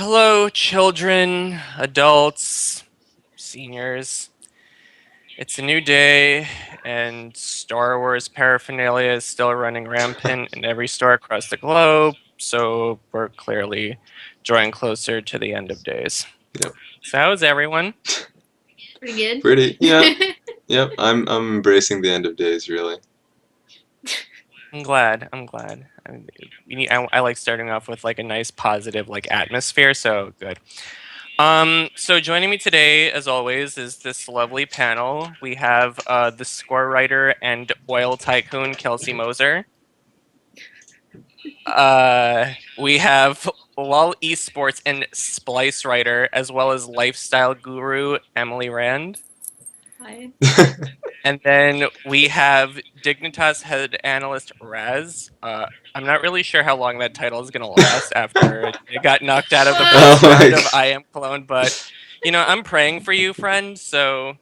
Hello, children, adults, seniors. It's a new day, and Star Wars paraphernalia is still running rampant in every store across the globe, so we're clearly drawing closer to the end of days. Yep. So, how's everyone? Pretty good. Pretty. Yeah. Yep. I'm embracing the end of days. Really. I'm glad. I'm glad. I like starting off with like a nice positive like atmosphere, so good. So joining me today, as always, is this lovely panel. We have the score writer and oil tycoon Kelsey Moser. We have LOL esports and splice writer, as well as lifestyle guru Emily Rand. Hi. And then we have Dignitas head analyst Raz. I'm not really sure how long that title is going to last after it got knocked out of the Oh first my round of God. IEM Cologne, but I'm praying for you, friend. So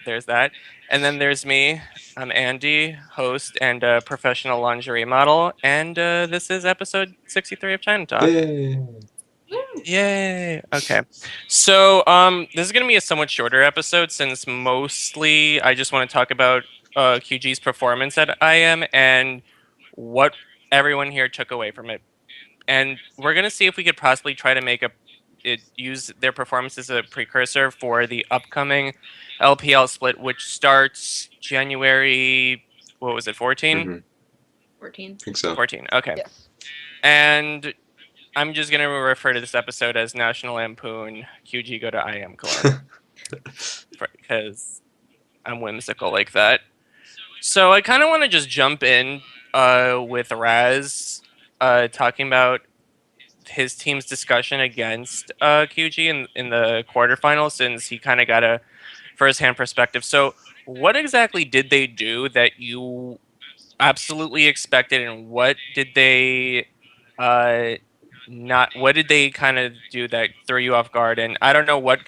there's that. And then there's me. I'm Andy, host and professional lingerie model, and this is episode 63 of China Talk. Yay. Woo. Yay! Okay. So, this is gonna be a somewhat shorter episode since mostly I just want to talk about QG's performance at IM and what everyone here took away from it. And we're gonna see if we could possibly try to use their performance as a precursor for the upcoming LPL split, which starts January. What was it? 14. Mhm. 14. Think so. 14. Okay. Yes. And I'm just gonna refer to this episode as National Lampoon QG Go to IM Cologne because I'm whimsical like that. So I kind of want to just jump in with Raz talking about his team's discussion against QG in the quarterfinals, since he kind of got a first-hand perspective. So what exactly did they do that you absolutely expected, and what did they not what did they kind of do that threw you off guard? And I don't know what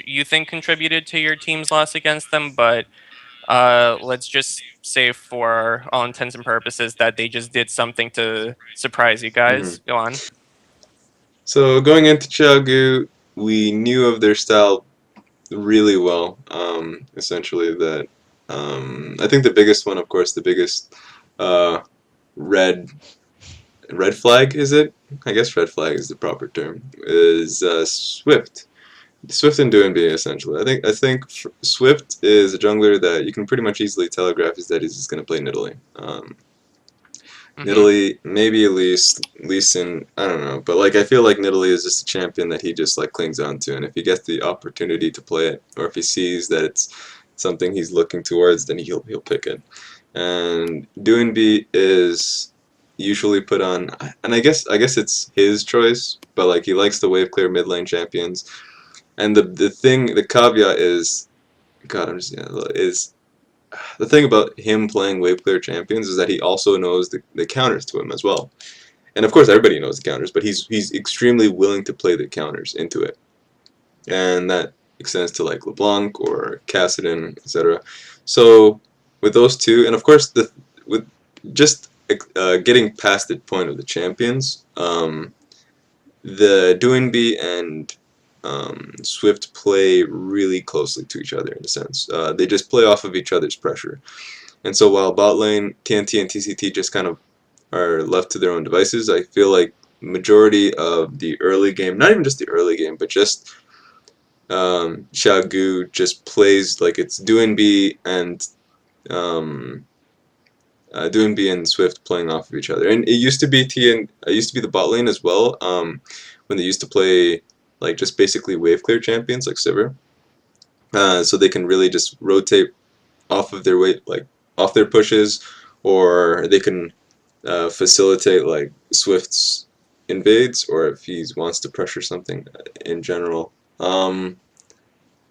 you think contributed to your team's loss against them, but let's just say for all intents and purposes that they just did something to surprise you Mhm. guys. Go on. So going into Qiao, we knew of their style really well. Essentially, that I think the biggest one, of course, the biggest uh, red red flag is it? I guess red flag is the proper term. Is Swift. Swift and Doinby essentially. I think Swift is a jungler that you can pretty much easily telegraph is that he's just going to play Nidalee. Mm-hmm. Nidalee, maybe at least in I don't know, but like I feel like Nidalee is just a champion that he just like clings on to, and if he gets the opportunity to play it, or if he sees that it's something he's looking towards, then he'll pick it. And Doinby is usually put on, and I guess it's his choice, but like he likes the wave clear mid lane champions, and the caveat is, God, I'm just is the thing about him playing wave clear champions is that he also knows the counters to him as well. And of course, everybody knows the counters, but he's extremely willing to play the counters into it, and that extends to like LeBlanc or Cassidon, etc. So with those two, and of course with just getting past the point of the champions, the Doinby and Swift play really closely to each other in a sense. They just play off of each other's pressure. And so while bot lane, TNT and TCT just kind of are left to their own devices, I feel like majority of the early game, not even just the early game, but just Xiao just plays like it's Doinby and um, Doinby and Swift playing off of each other. And it used to be it used to be the bot lane as well. When they used to play like just basically wave clear champions like Sivir, so they can really just rotate off of their weight, like off their pushes, or they can facilitate like Swift's invades, or if he wants to pressure something in general.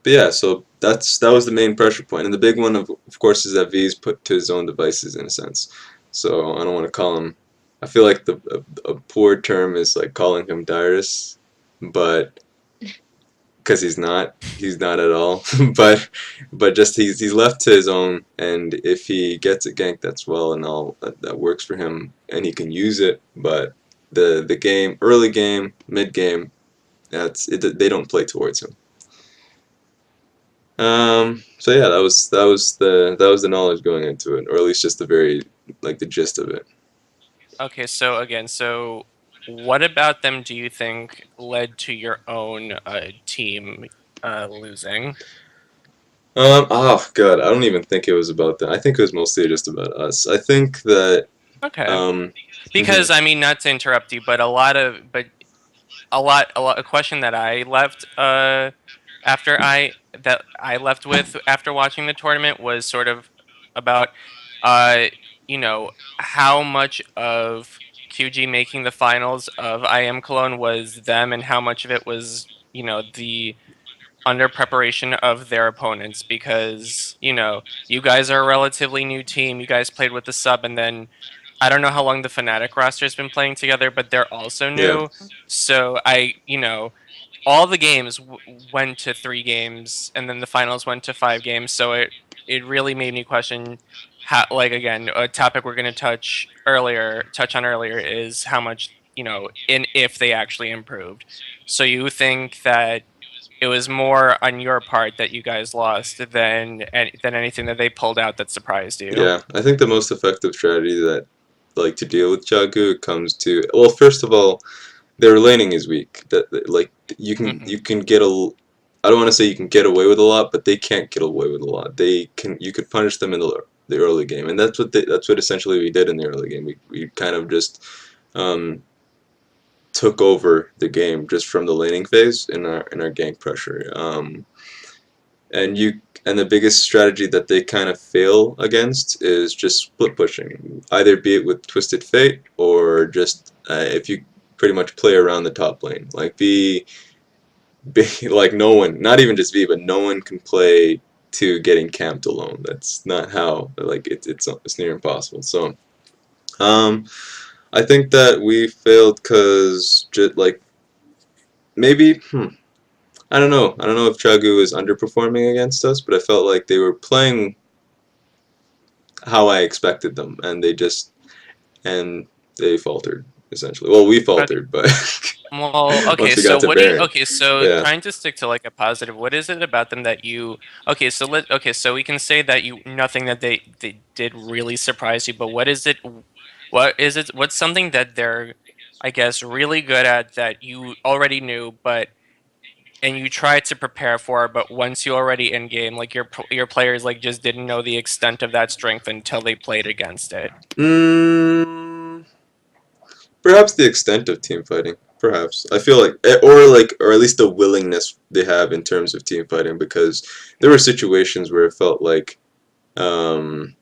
But yeah, so that was the main pressure point, and the big one of course is that V is put to his own devices in a sense. So I don't want to call him. I feel like a poor term is like calling him Dyrus, but because he's not at all. but just he's left to his own, and if he gets a gank, that's well and all that works for him, and he can use it. But the game, early game, mid game, they don't play towards him. So yeah, that was the knowledge going into it, or at least just the very like the gist of it. Okay, so again, so what about them do you think led to your own team losing? Oh God, I don't even think it was about that. I think it was mostly just about us. I think that Okay. um, Because mhm, I mean, not to interrupt you, but a question that I left that I left with after watching the tournament was sort of about uh you know how much of QG making the finals of IM Cologne was them and how much of it was the under preparation of their opponents because you guys are a relatively new team. You guys played with the sub, and then I don't know how long the Fnatic roster's been playing together, but they're also yeah, new. So all the games went to 3 games, and then the finals went to 5 games. So it really made me question how, like again, a topic we're going to touch on earlier is how much in if they actually improved. So you think that it was more on your part that you guys lost than anything that they pulled out that surprised you. yeah. I think the most effective strategy that like to deal with Jagu comes to, well, first of all, their laning is weak. Like Hmm. you can get a. I don't want to say you can get away with a lot, but they can't get away with a lot. You could punish them in the early game, and that's what essentially we did in the early game. We kind of just um, took over the game just from the laning phase in our gank pressure. And the biggest strategy that they kind of fail against is just split pushing, either be it with Twisted Fate or just if you pretty much play around the top lane, like be like no one, not even just V, but no one can play to getting camped alone. That's not how, like it's near impossible. So um, I think that we failed because like maybe. I don't know. I don't know if Chagu is underperforming against us, but I felt like they were playing how I expected them, and they faltered essentially. Well, we Okay. faltered, but Well, once we got to Baron, so yeah, trying to stick to like a positive, what is it about them that so we can say that nothing that they did really surprise you, but what's something that they're, I guess, really good at that you already knew, and you tried to prepare for, but once you already in game, like your players like just didn't know the extent of that strength until they played against it. mm, perhaps the extent of team fighting. Perhaps I feel like, or at least the willingness they have in terms of team fighting, because there were situations where it felt like um,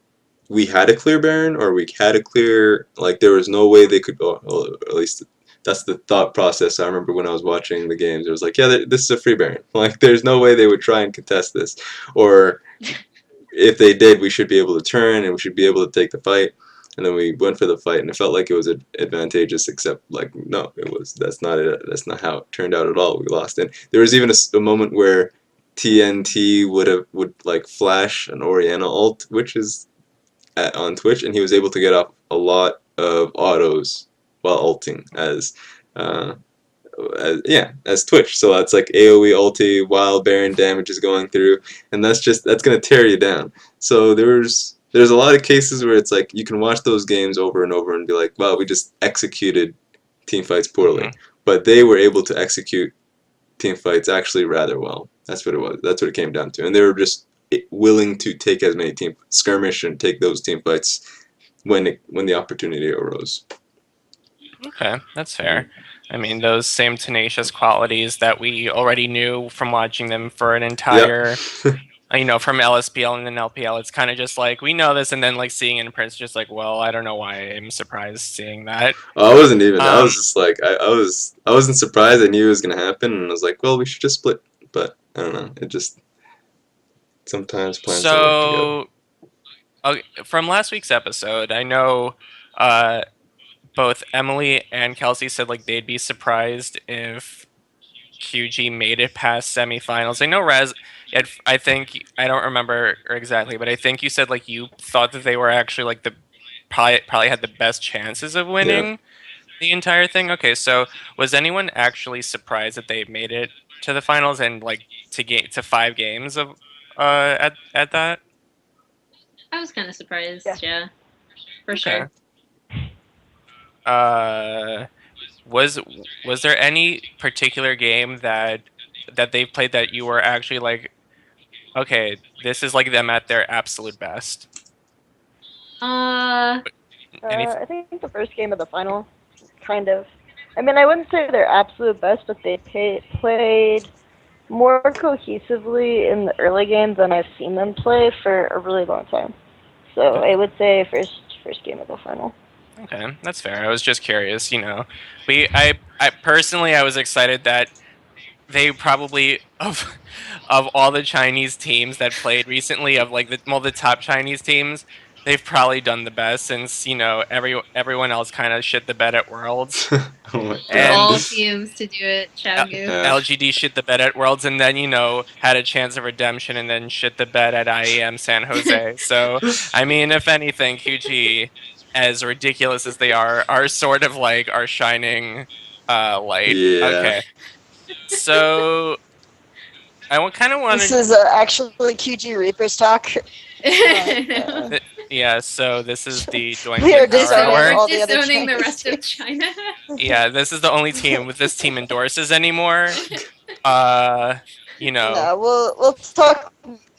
we had a clear Baron, or we had a clear, like there was no way they could go. Well, at least that's the thought process. I remember when I was watching the games, it was like, yeah, this is a free Baron. Like there's no way they would try and contest this, or if they did, we should be able to turn and we should be able to take the fight. And then we went for the fight, and it felt like it was advantageous. Except, like, no, it was. That's not it. That's not how it turned out at all. We lost, and there was even a moment where TNT would like flash an Oriana ult, which is on Twitch, and he was able to get off a lot of autos while ulting uh, as Twitch. So that's like AOE ulti while Baron damage is going through, and that's gonna tear you down. So there's a lot of cases where it's like you can watch those games over and over and be like, wow, we just executed team fights poorly, Hmm. but they were able to execute team fights actually rather well. That's what it was. That's what it came down to, and they were just willing to take as many team skirmish and take those team fights when the opportunity arose. Okay, that's Mhm. fair. I mean, those same tenacious qualities that we already knew from watching them for an Yeah. entire, from LSPL and then LPL. It's kind of just like we know this, and then like seeing it in print, it's just like, well, I don't know why I'm surprised seeing that. I wasn't even. I Um, was just like, I wasn't surprised. I knew it was gonna happen, and I was like, well, we should just split. But I don't know. It just sometimes plans don't work together. so from last week's episode, I know uh, both Emily and Kelsey said like they'd be surprised if QG made it past semifinals. I know I think I don't remember exactly, but I think you said like you thought that they were actually like the probably had the best chances of Yeah. winning. The entire thing? Okay, so was anyone actually surprised that they made it to the finals and like to 5 games of at that? I was kind of surprised. Yeah. Yeah, for Okay. sure. Uh, was was there any particular game that they've played that you were actually like, okay, this is like them at their absolute best? Uh, Any? I think the first game of the final, kind of. I mean, I wouldn't say they're absolute best, but they played more cohesively in the early game than I've seen them play for a really long time. So I would say first game of the final. Okay, that's fair. I was just curious. I personally I was excited that they probably of all the Chinese teams that played recently, of like the top Chinese teams, they've probably done the best since everyone else kind of shit the bed at Worlds. Oh my of And- all teams to do it, Qiao. Yeah. LGD shit the bed at Worlds, and then had a chance of redemption, and then shit the bed at IEM San Jose. So I mean, if anything, QG, as ridiculous as they are sort of like our shining light. Yeah. Okay. So I kind of want This to, is actually QG Reapers talk. yeah. So this is the joint We are power disowning hour. all We're the other disowning the Chinese rest of China. Yeah, this is the only team with this team endorses anymore. You know, No, we'll talk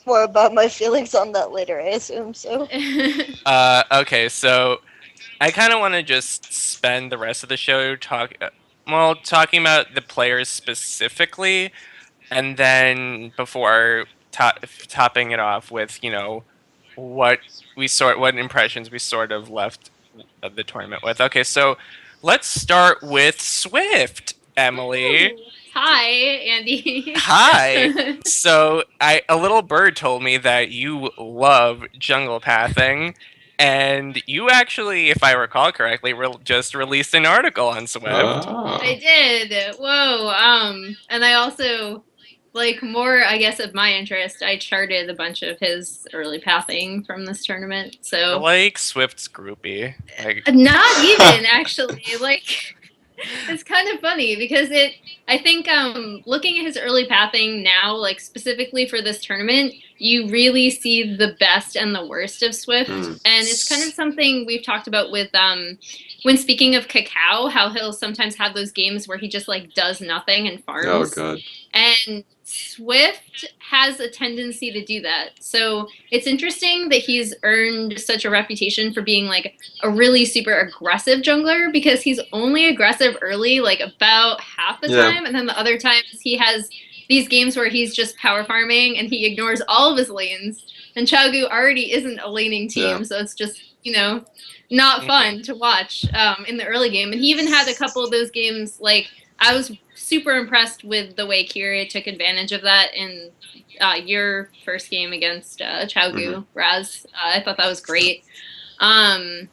more about my feelings on that later, I assume. So okay. So I kind of want to just spend the rest of the show talking about the players specifically, and then before topping it off with what what impressions we sort of left of the tournament with. Okay, so let's start with Swift, Emily. Hi, Andy. Hi. So a little bird told me that you love jungle pathing, and you actually, if I recall correctly, just released an article on Swift. Ah. I did. Whoa. And I also, like, more, I guess, of my interest, I charted a bunch of his early pathing from this tournament. I So like Swift's groupie. Like, not even actually. Like, it's kind of funny because I think looking at his early pathing now, like specifically for this tournament, you really see the best and the worst of Swift. Mm. And it's kind of something we've talked about with when speaking of Qiao, how he'll sometimes have those games where he just like does nothing and farms. Oh god. And Swift has a tendency to do that. So it's interesting that he's earned such a reputation for being like a really super aggressive jungler, because he's only aggressive early, like about half the time. And then the other times he has these games where he's just power farming and he ignores all of his lanes. And Qiao already isn't a laning team, so it's just, not fun to watch in the early game. And he even had a couple of those games, like, I was super impressed with the way Kyria took advantage of that in your first game against Qiao Raz. I thought that was great. And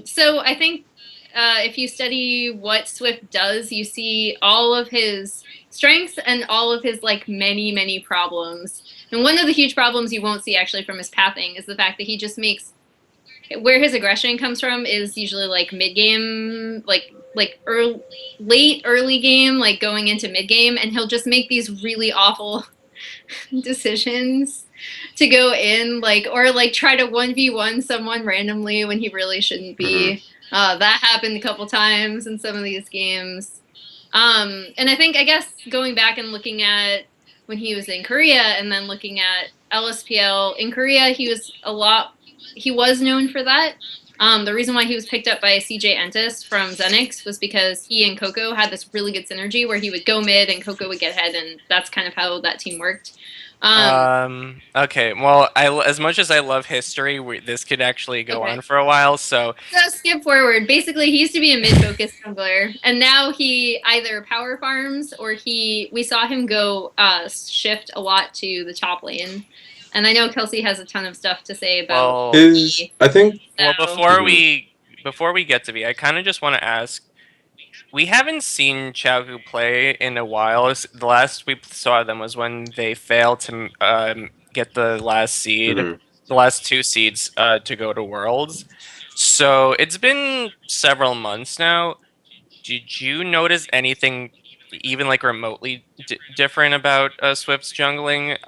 so I think if you study what Swift does, you see all of his strengths and all of his like many problems. And one of the huge problems you won't see actually from his pathing is the fact that he just makes, where his aggression comes from is usually like mid game, like late early game, like going into mid game, and he'll just make these really awful decisions to go in, like, or like try to 1v1 someone randomly when he really shouldn't be. That happened a couple times in some of these games. And I guess going back and looking at when he was in Korea and then looking at LSPL in Korea, he was known for that. The reason why he was picked up by CJ Entis from Zenix was because he and Coco had this really good synergy where he would go mid and Coco would get head, and that's kind of how that team worked. Okay, well, as much as I love history, this could actually go on for a while, so skip forward. Basically, he used to be a mid-focused jungler, and now he either power farms or we saw him go shift a lot to the top lane. And I know Kelsey has a ton of stuff to say about I think. Well, before we get to V, I kind of just want to ask. We haven't seen Qiao play in a while. The last we saw them was when they failed to get the last seed, the last 2 seeds to go to Worlds. So it's been several months now. Did you notice anything even like remotely different about Swift's jungling?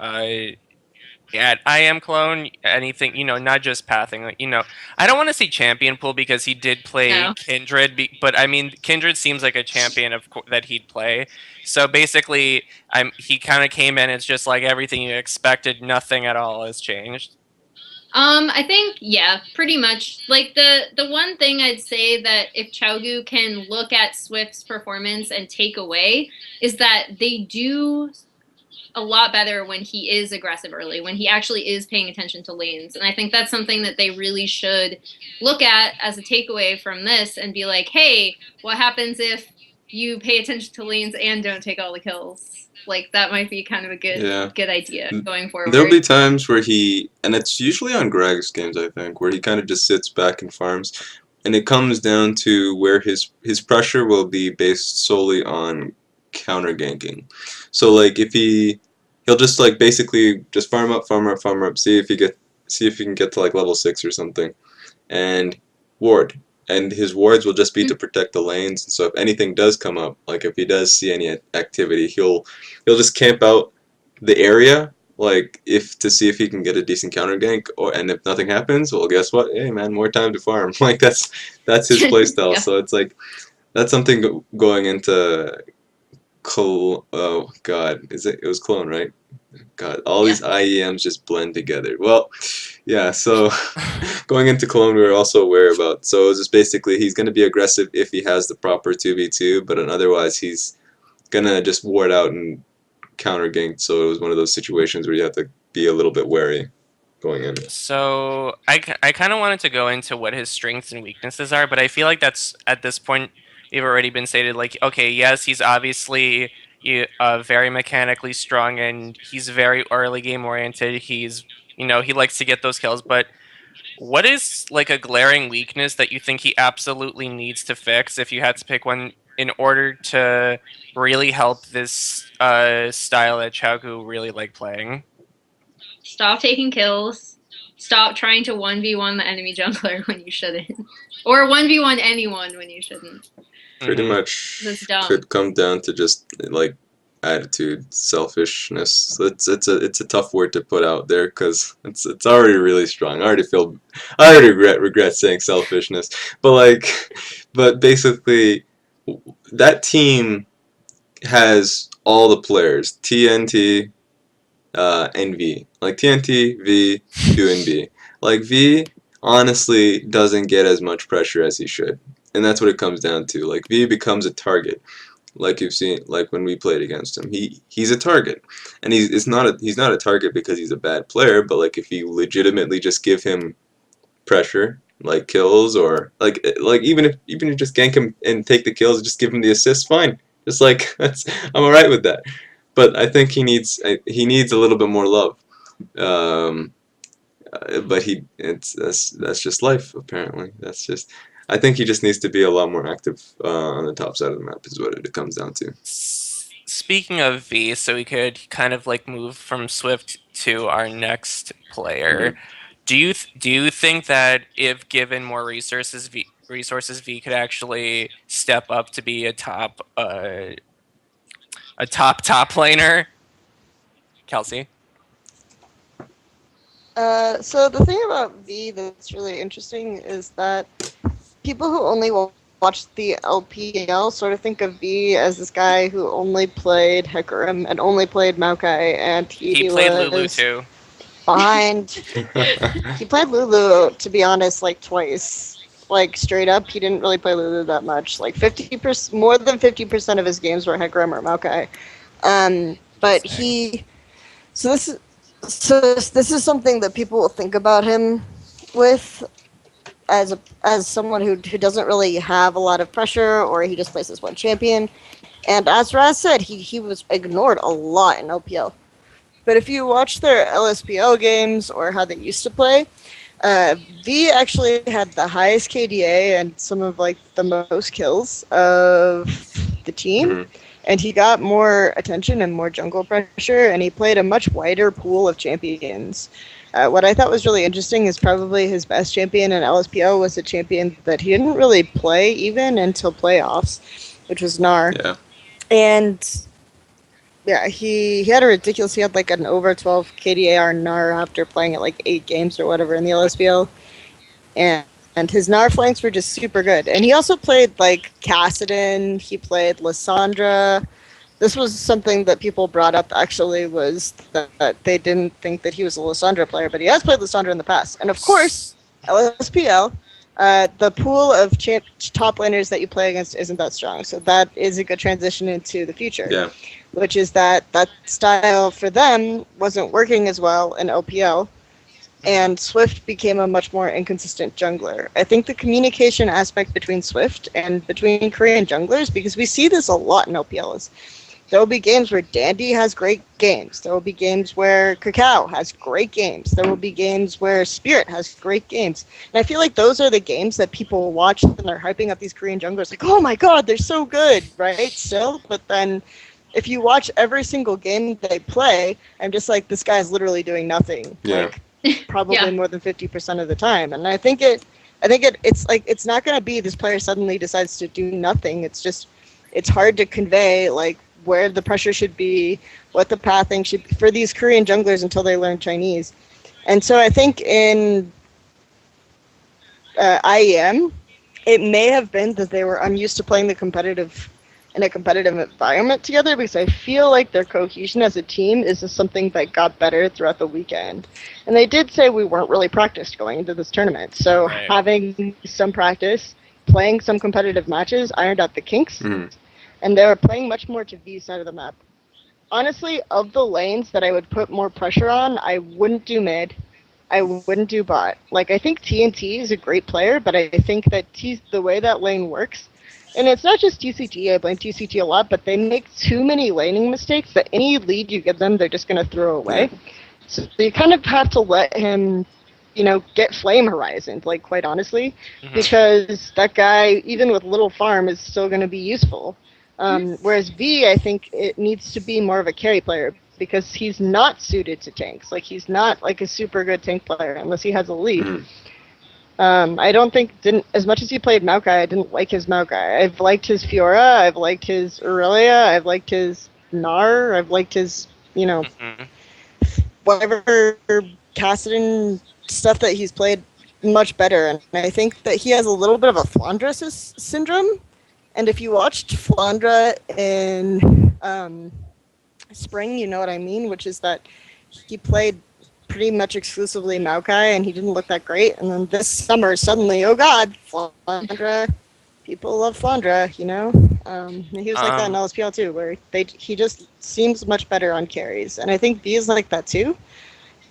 At IEM Cologne, anything, not just pathing, I don't want to say champion pool because he did play No. Kindred, but I mean, Kindred seems like a champion that he'd play. So basically, he kind of came in, it's just like everything you expected, nothing at all has changed. I think yeah, pretty much. Like the one thing I'd say that if Qiao can look at Swift's performance and take away is that they do a lot better when he is aggressive early, when he actually is paying attention to lanes. And I think that's something that they really should look at as a takeaway from this and be like, hey, what happens if you pay attention to lanes and don't take all the kills? Like that might be kind of a good idea going forward. There'll be times where and it's usually on Greg's games, I think, where he kind of just sits back and farms, and it comes down to where his pressure will be based solely on counter ganking. So like if he'll just like basically just farm up, see if he can get to like level 6 or something, and ward. And his wards will just be to protect the lanes. So if anything does come up, like if he does see any activity, he'll just camp out the area, like to see if he can get a decent counter gank. And if nothing happens, well, guess what? Hey man, more time to farm. Like that's his playstyle. Yeah. So it's like that's something going into oh god, it was Cologne, right? God, all these IEMs just blend together. Well, yeah, so going into Cologne, we were also aware about. So it's just basically he's going to be aggressive if he has the proper 2v2, but otherwise he's going to just ward out and counter gank. So it was one of those situations where you have to be a little bit wary going in. So I kind of wanted to go into what his strengths and weaknesses are, but I feel like that's at this point we've already been stated. Like, okay, yes, he's obviously very mechanically strong and he's very early game oriented. He's he likes to get those kills, but what is like a glaring weakness that you think he absolutely needs to fix if you had to pick one in order to really help this style that Qiao really like playing? Stop taking kills. Stop trying to 1v1 the enemy jungler when you shouldn't. Or 1v1 anyone when you shouldn't. Pretty much That's dumb. could come down to just like attitude, selfishness. It's a tough word to put out there because it's already really strong. I already regret saying selfishness, but basically that team has all the players TNT and V. Like TNT, V, Q, and B. Like V honestly doesn't get as much pressure as he should. And that's what it comes down to. Like V becomes a target. Like you've seen, like when we played against him, he's a target, and he's not a target because he's a bad player. But like if you legitimately just give him pressure, like kills, or like even if you just gank him and take the kills, just give him the assists, fine. Just like I'm alright with that. But I think he needs a little bit more love. But that's just life apparently. I think he just needs to be a lot more active on the top side of the map is what it comes down to. Speaking of V, so we could kind of like move from Swift to our next player. Mm-hmm. Do you think that if given more resources, V could actually step up to be a top laner? Kelsey? So the thing about V that's really interesting is that people who only watch the LPL sort of think of V as this guy who only played Hecarim and only played Maokai, and he played was Lulu too. Behind. He played Lulu, to be honest, like twice. Like straight up, he didn't really play Lulu that much. Like 50%, more than 50% of his games were Hecarim or Maokai. But this is something that people will think about him with as someone who doesn't really have a lot of pressure, or he just plays as one champion. And as Raz said, he was ignored a lot in LPL. But if you watch their LSPL games or how they used to play, V actually had the highest KDA and some of like the most kills of the team. Mm-hmm. And he got more attention and more jungle pressure, and he played a much wider pool of champions. What I thought was really interesting is probably his best champion in LSPL was a champion that he didn't really play even until playoffs, which was Gnar. Yeah. And yeah, he had a ridiculous. He had like an over 12 KDAR Gnar after playing it like 8 games or whatever in the LSPL, and his Gnar flanks were just super good. And he also played like Kassadin. He played Lissandra. This was something that people brought up actually, was that they didn't think that he was a Lissandra player, but he has played Lissandra in the past. And of course, LSPL, the pool of top laners that you play against isn't that strong. So that is a good transition into the future. Yeah. Which is that style for them wasn't working as well in LPL, and Swift became a much more inconsistent jungler. I think the communication aspect between Swift and between Korean junglers, because we see this a lot in LPL, is there will be games where Dandy has great games. There will be games where Qiao has great games. There will be games where Spirit has great games. And I feel like those are the games that people watch and they're hyping up these Korean junglers like, oh my god, they're so good, right? Still, but then if you watch every single game they play, I'm just like, this guy's literally doing nothing. Yeah. Like, probably Yeah. more than 50% of the time. And I think it's like, it's not going to be this player suddenly decides to do nothing. It's just, it's hard to convey like where the pressure should be, what the pathing should be for these Korean junglers until they learn Chinese. And so I think in IEM, it may have been that they were unused to playing in a competitive environment together, because I feel like their cohesion as a team is just something that got better throughout the weekend. And they did say we weren't really practiced going into this tournament. So Right. having some practice, playing some competitive matches, ironed out the kinks, Mhm. and they were playing much more to V's side of the map. Honestly, of the lanes that I would put more pressure on, I wouldn't do mid. I wouldn't do bot. Like, I think TNT is a great player, but I think that the way that lane works, and it's not just TCT, I blame TCT a lot, but they make too many laning mistakes that any lead you give them, they're just going to throw away. So you kind of have to let him, get Flame Horizon, like, quite honestly, Mhm. because that guy, even with little farm, is still going to be useful. Whereas V, I think it needs to be more of a carry player, because he's not suited to tanks. Like, he's not like a super good tank player unless he has a lead. Mhm. I don't think, as much as he played Maokai, I didn't like his Maokai. I've liked his Fiora, I've liked his Aurelia, I've liked his Gnar, I've liked his, Mhm. whatever Kassadin stuff that he's played much better. And I think that he has a little bit of a Flandra syndrome. And if you watched Flandra in spring, you know what I mean, which is that he played pretty much exclusively Maokai, and he didn't look that great. And then this summer, suddenly, oh god, Flandra, people love Flandra, and he was like that in LSPL too, where he just seems much better on carries. And I think B is like that too.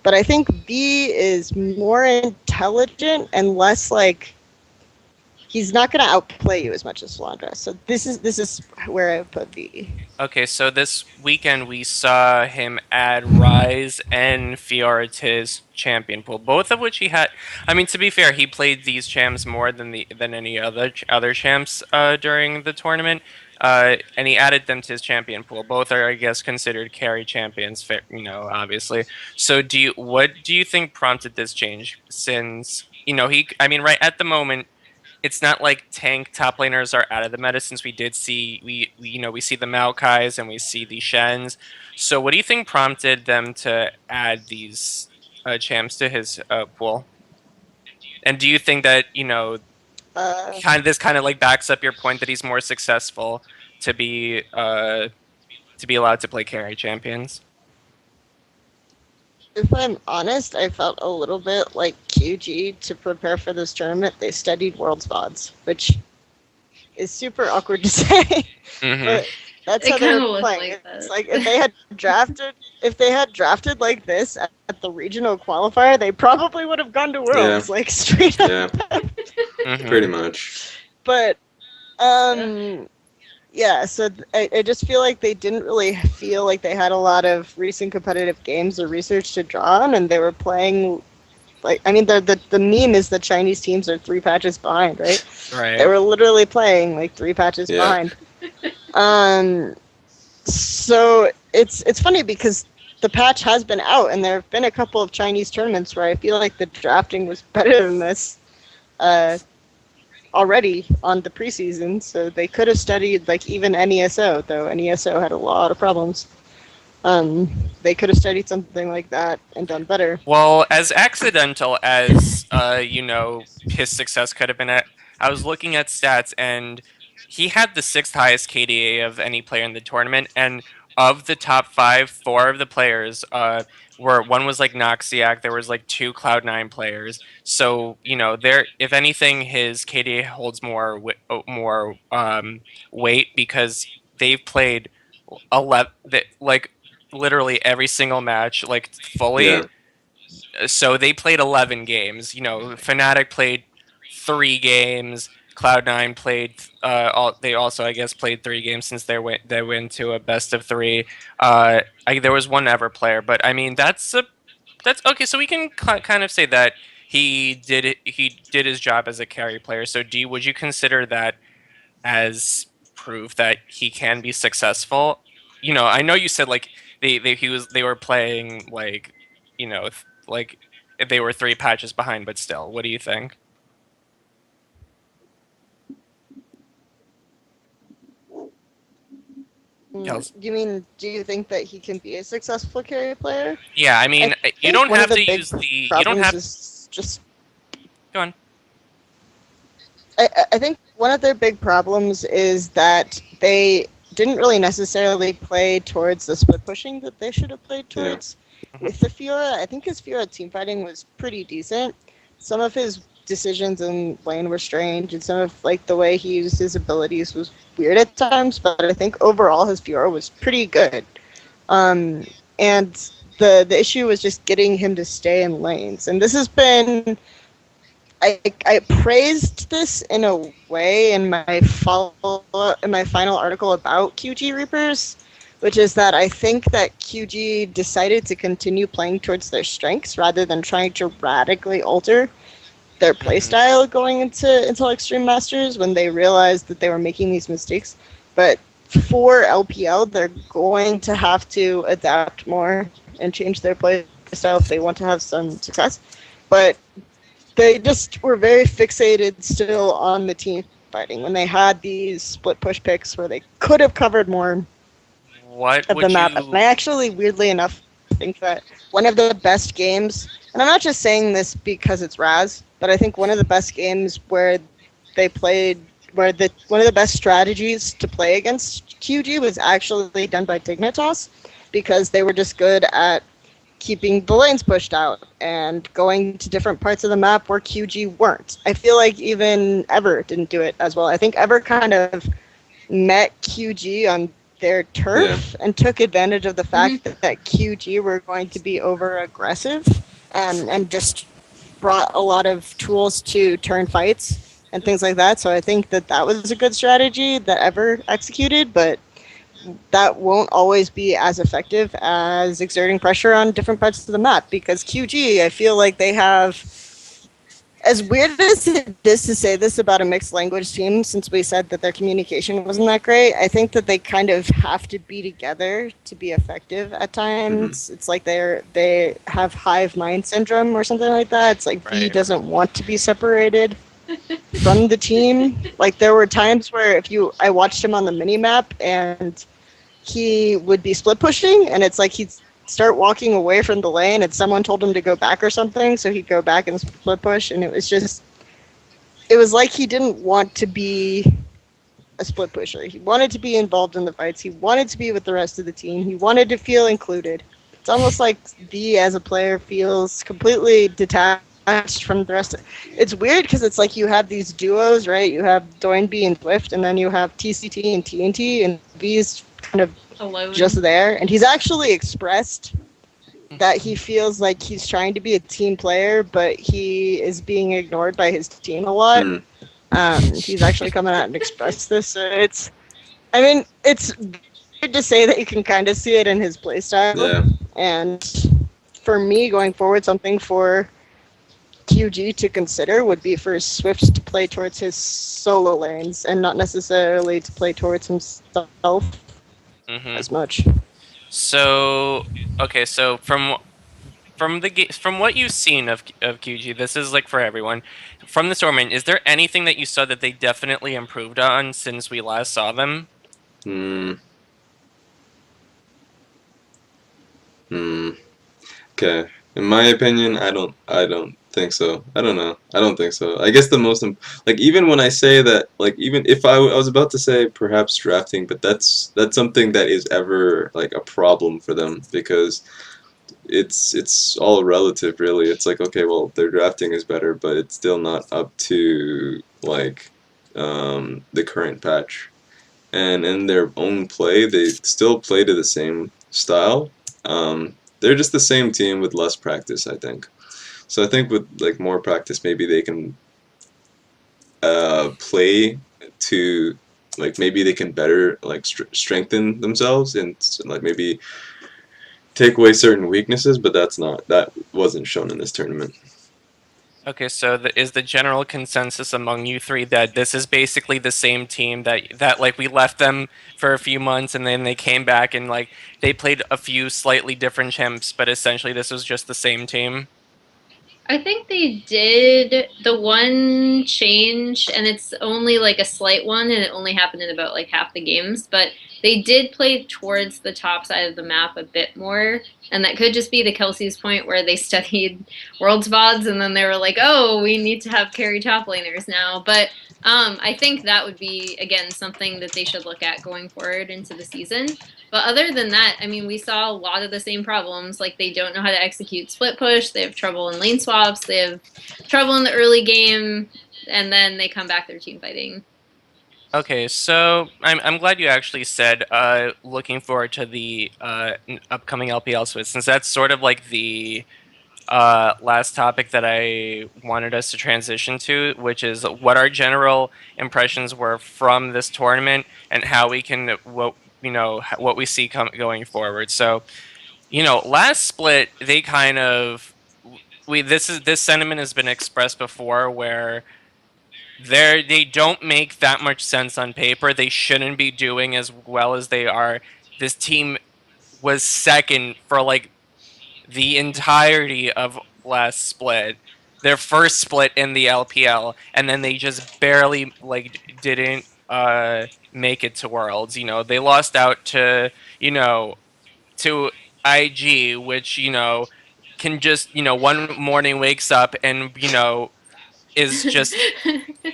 But I think B is more intelligent and less like, he's not going to outplay you as much as Flandra. So this is where I put B. Okay, so this weekend we saw him add Rise and Fiora to his champion pool, both of which he had. I mean, to be fair, he played these champs more than any other champs during the tournament, and he added them to his champion pool. Both are, I guess, considered carry champions, obviously. So, what do you think prompted this change? Since right at the moment, it's not like tank top laners are out of the meta, since we did see we see the Maokais and we see the Shens. So what do you think prompted them to add these champs to his pool? And do you think that this kind of like backs up your point that he's more successful to be allowed to play carry champions? If I'm honest, I felt a little bit like QG to prepare for this tournament. They studied Worlds VODs, which is super awkward to say, Mm-hmm. but that's It how they kinda were was playing. like that. It's like if they had drafted like this at the regional qualifier, they probably would have gone to Worlds, like straight up. Yeah, Mm-hmm. pretty much. But yeah, so I just feel like they didn't really feel like they had a lot of recent competitive games or research to draw on, and they were playing the meme is the Chinese teams are 3 patches behind, right? Right. They were literally playing like 3 patches Yeah. behind. So it's funny because the patch has been out, and there have been a couple of Chinese tournaments where I feel like the drafting was better than this already on the preseason. So they could have studied like even NESO, though NESO had a lot of problems. They could have studied something like that and done better. Well, as accidental as his success could have been at, I was looking at stats and he had the sixth highest KDA of any player in the tournament, and of the top five, four of the players were one was like Noxiac, there was like two Cloud9 players. So there, if anything, his KDA holds more weight because they've played 11 like literally every single match like fully. Yeah. So they played 11 games. Fnatic played 3 games. Cloud9 played. They also, I guess, played 3 games since they went to a best of 3. There was one ever player, but I mean that's okay. So we can kind of say that he did his job as a carry player. So D, would you consider that as proof that he can be successful? I know you said like they were playing like like they were 3 patches behind, but still, what do you think? You mean, do you think that he can be a successful carry player? Yeah, I mean, you don't have to use the. You don't have. Just Go on. I think one of their big problems is that they didn't really necessarily play towards the split pushing that they should have played towards. With the Fiora, I think his Fiora teamfighting was pretty decent. Some of his decisions in lane were strange, and some of like the way he used his abilities was weird at times. But I think overall his Fiora was pretty good. And the issue was just getting him to stay in lanes, and this has been. I praised this in a way in my final article about QG Reapers, which is that I think that QG decided to continue playing towards their strengths rather than trying to radically alter their playstyle going into Extreme Masters when they realized that they were making these mistakes. But for LPL, they're going to have to adapt more and change their playstyle if they want to have some success. But they just were very fixated still on the team fighting when they had these split push picks where they could have covered more What of would the map. you? And I actually, weirdly enough, think that one of the best games, and I'm not just saying this because it's Raz, but I think one of the best games where they played, one of the best strategies to play against QG was actually done by Dignitas, because they were just good at keeping the lanes pushed out and going to different parts of the map where QG weren't. I feel like even Ever didn't do it as well. I think Ever kind of met QG on their turf and took advantage of the fact that QG were going to be over aggressive and just brought a lot of tools to turn fights and things like that. So I think that was a good strategy that Ever executed, but that won't always be as effective as exerting pressure on different parts of the map, because QG, I feel like they have, as weird as it is to say this about a mixed language team, since we said that their communication wasn't that great, I think that they kind of have to be together to be effective at times. It's like they have hive mind syndrome or something like that. It's like V doesn't want to be separated from the team. Like there were times where I watched him on the mini map and he would be split pushing, and it's like he'd start walking away from the lane and someone told him to go back or something, so he'd go back and split push, and it was like he didn't want to be a split pusher. He wanted to be involved in the fights. He wanted to be with the rest of the team. He wanted to feel included. It's almost like V as a player feels completely detached from the rest. It's weird because it's like you have these duos, right? You have Doinb and Swift, and then you have TCT and TNT, and V's kind of alone, just there. And he's actually expressed that he feels like he's trying to be a team player, but he is being ignored by his team a lot. He's actually coming out and expressed this. So it's weird to say that you can kind of see it in his playstyle. Yeah. And for me, going forward, something for QG to consider would be for Swift to play towards his solo lanes and not necessarily to play towards himself as much. So okay, so from what you've seen of QG, this is like for everyone. From this tournament, is there anything that you saw that they definitely improved on since we last saw them? Hmm. Hmm. Okay. In my opinion, I don't think so. I don't know. I don't think so. I guess the most like even when I say that, like even if I was about to say perhaps drafting, but that's something that is ever like a problem for them because it's all relative really. It's like okay, well their drafting is better, but it's still not up to like the current patch. And in their own play, they still play to the same style. They're just the same team with less practice, I think. So I think with like more practice, maybe they can play to like maybe they can better like strengthen themselves and like maybe take away certain weaknesses. But that wasn't shown in this tournament. Okay, so is the general consensus among you three that this is basically the same team that like we left them for a few months and then they came back and like they played a few slightly different champs, but essentially this was just the same team? I think they did the one change, and it's only like a slight one, and it only happened in about like half the games. But they did play towards the top side of the map a bit more, and that could just be the Kelsey's point where they studied World's VODs, and then they were like, "Oh, we need to have carry top laners now." But I think that would be again something that they should look at going forward into the season. But other than that, I mean, we saw a lot of the same problems. Like they don't know how to execute split push. They have trouble in lane swaps. They have trouble in the early game, and then they come back. They're team fighting. Okay, so I'm glad you actually said looking forward to the upcoming LPL Swiss, since that's sort of like the last topic that I wanted us to transition to, which is what our general impressions were from this tournament and how we can what we see going forward. So last split they kind of this sentiment has been expressed before where they don't make that much sense on paper. They shouldn't be doing as well as they are. This team was second for like the entirety of last split, their first split in the LPL, and then they just barely like didn't make it to Worlds. They lost out to to IG, which can just one morning wakes up and is just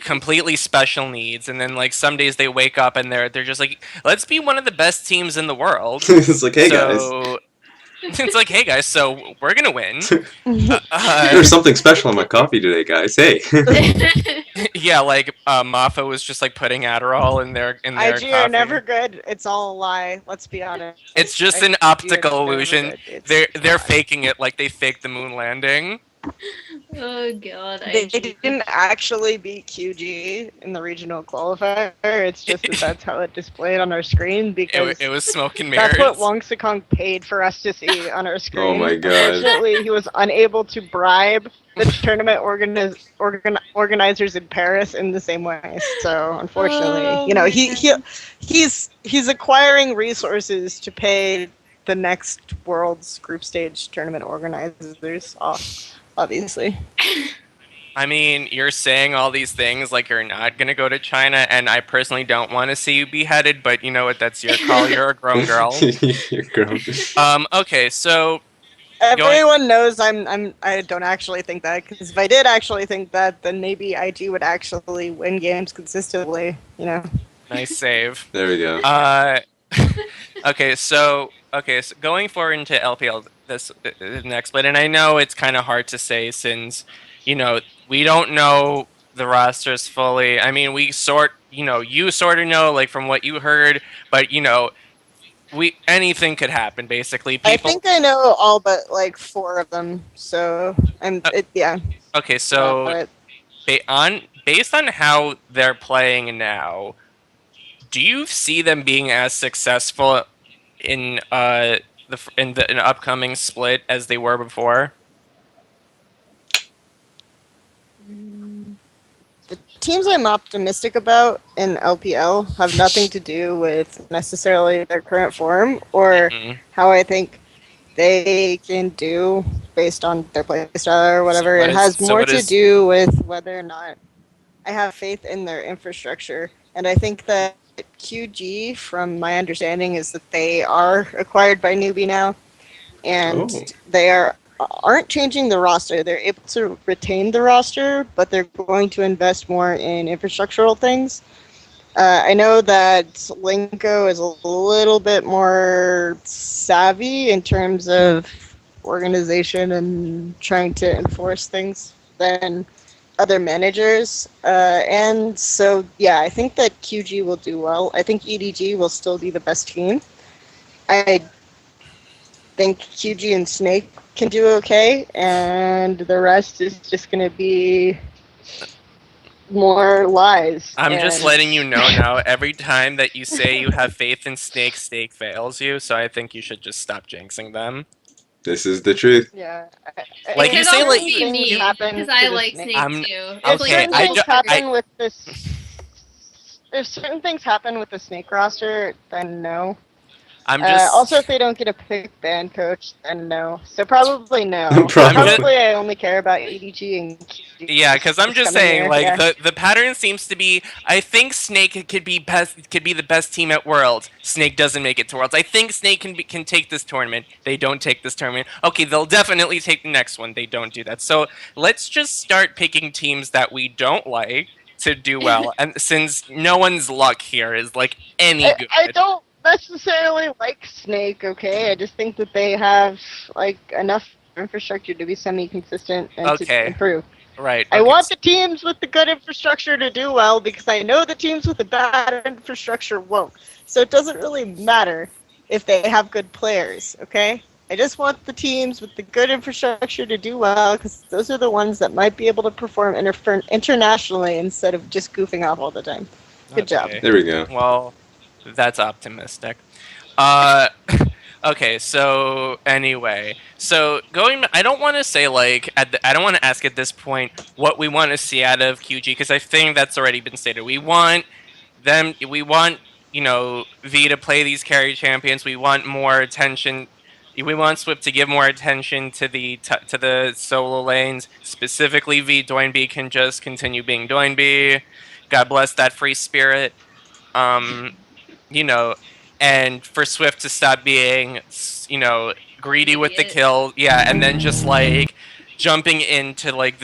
completely special needs, and then like some days they wake up and they're just like, let's be one of the best teams in the world. It's like hey guys, So it's like, hey guys, so we're gonna win. there's something special in my coffee today, guys. Hey. Yeah, like Mafa was just like putting Adderall in their IG coffee. are never good. It's all a lie. Let's be honest. It's just an IG optical are never illusion. good. It's They're not. faking it like they faked the moon landing. Oh god, They IG. didn't actually beat QG in the regional qualifier. It's just that that's how it displayed on our screen because It was smoke and mirrors. that's what Wong Sikong paid for us to see on our screen. Oh my god. Unfortunately, he was unable to bribe the tournament organizers in Paris in the same way. So unfortunately, Oh, he's acquiring resources to pay the next World's group stage tournament organizers off. Obviously. I mean, you're saying all these things like you're not gonna go to China, and I personally don't want to see you beheaded. But you know what? That's your call. You're a grown girl. You're grown. Okay, so Everyone knows I don't actually think that, because if I did actually think that, then maybe IG would actually win games consistently. nice save. There we go. Okay, so going forward into LPL this next split, and I know it's kind of hard to say since we don't know the rosters fully. I mean, you sort of know like from what you heard, but anything could happen basically. I think I know all but like 4 of them, so yeah. Okay, so based on how they're playing now, do you see them being as successful in an upcoming split as they were before? teams I'm optimistic about in LPL have nothing to do with necessarily their current form or Mhm. how I think they can do based on their play style or So whatever. what It is has so more what to is do with whether or not I have faith in their infrastructure. And I think that QG, from my understanding, is that they are acquired by Newbie now, and Oh. they aren't changing the roster. They're able to retain the roster, but they're going to invest more in infrastructural things. I know that Linko is a little bit more savvy in terms of organization and trying to enforce things than other managers. And so, yeah, I think that QG will do well. I think EDG will still be the best team. I think QG and Snake can do okay, and the rest is just going to be more lies. I'm just And letting you know now, every time that you say you have faith in Snake, Snake fails you, so I think you should just stop jinxing them. This is the truth. yeah, Like It you could say, also like certain be things you. me happen because I to the like Snake. Snake I'm too. If It's like okay. certain I things don't. happen with this, if certain things happen with the Snake roster, then no. I'm just. Also, if they don't get a pick band coach, then no. So probably no. I'm just. Probably. Probably I only care about EDG and QG Yeah, because I'm this just coming saying, year. like Yeah. the pattern seems to be. I think Snake could be the best team at Worlds. Snake doesn't make it to Worlds. I think Snake can take this tournament. They don't take this tournament. Okay, they'll definitely take the next one. They don't do that. So let's just start picking teams that we don't like to do well. And since no one's luck here is like any I good. don't necessarily like Snake, okay? I just think that they have like enough infrastructure to be semi-consistent and to Okay, improve. right. I Okay. want the teams with the good infrastructure to do well because I know the teams with the bad infrastructure won't. So it doesn't really matter if they have good players, okay? I just want the teams with the good infrastructure to do well because those are the ones that might be able to perform internationally instead of just goofing off all the time. Good job. Okay. There we go. Well, that's optimistic. Uh, okay. So anyway, so going, I don't want to say like I don't want to ask at this point what we want to see out of QG because I think that's already been stated. We want them. We want V to play these carry champions. We want more attention. We want Swift to give more attention to the solo lanes. Specifically, V Doinb can just continue being Doinb. God bless that free spirit. Um, you know, and for Swift to stop being, greedy with the Idiot. kill, yeah, and then just like jumping into like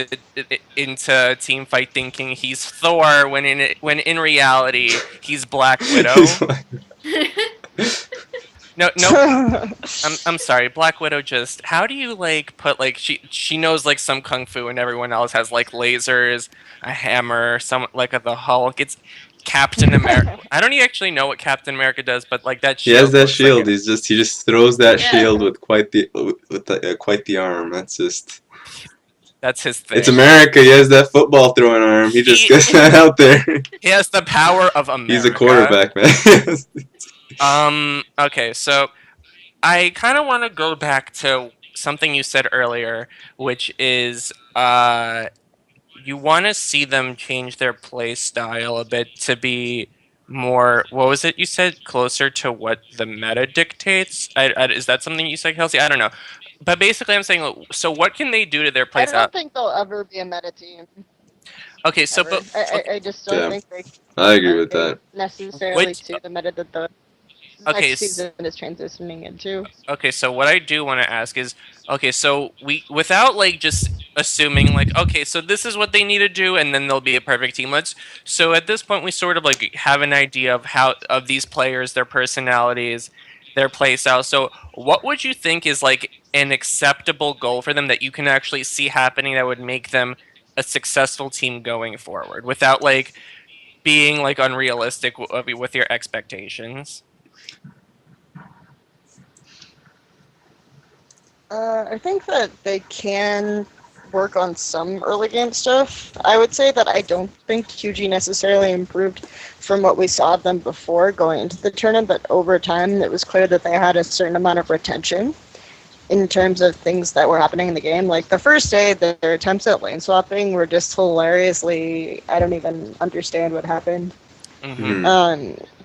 into team fight thinking he's Thor when in reality he's Black Widow. No, no, I'm sorry, Black Widow. Just how do you like put like she knows like some kung fu and everyone else has like lasers, a hammer, some like the Hulk. It's Captain America. I don't actually know what Captain America does, but like that He has shield that looks like shield. He just throws that Yeah. shield with quite the arm. That's just. that's his thing. It's America. He has that football throwing arm. He just gets that out there. He has the power of America. He's a quarterback, man. Okay, so I kind of want to go back to something you said earlier, which is you want to see them change their play style a bit to be more. What was it you said? Closer to what the meta dictates. Is that something you said, Kelsey? I don't know. But basically, I'm saying, so what can they do to their play I style? don't think they'll ever be a meta team. Okay, so Ever. but I just don't Yeah. think they I agree with that. necessarily Which- to the meta that the Okay, next season is transitioning into. okay, so what I do want to ask is, okay, so without like just assuming like, okay, so this is what they need to do, and then they'll be a perfect team. So at this point, we sort of like have an idea of these players, their personalities, their play style. So what would you think is like an acceptable goal for them that you can actually see happening that would make them a successful team going forward without like being like unrealistic with your expectations? I think that they can work on some early game stuff. I would say that I don't think QG necessarily improved from what we saw of them before going into the tournament, but over time it was clear that they had a certain amount of retention. in terms of things that were happening in the game. Like the first day, their attempts at lane swapping were just hilariously. I don't even understand what happened. Mm-hmm.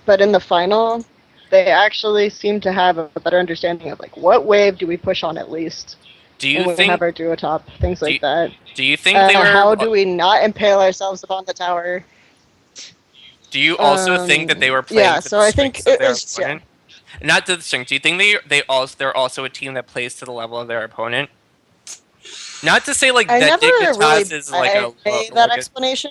But in the final, they actually seem to have a better understanding of like what wave do we push on at least Do when you we think? have our duo top, things Do like you, that. do you think they were? How do we not impale ourselves upon the tower? Do you also think that they were playing Yeah, to so the I think strengths of it their was yeah. opponent? Not to the strength. Do you think they're also a team that plays to the level of their opponent? Not to say like I that never really Dignitas is like buy a that like a. explanation.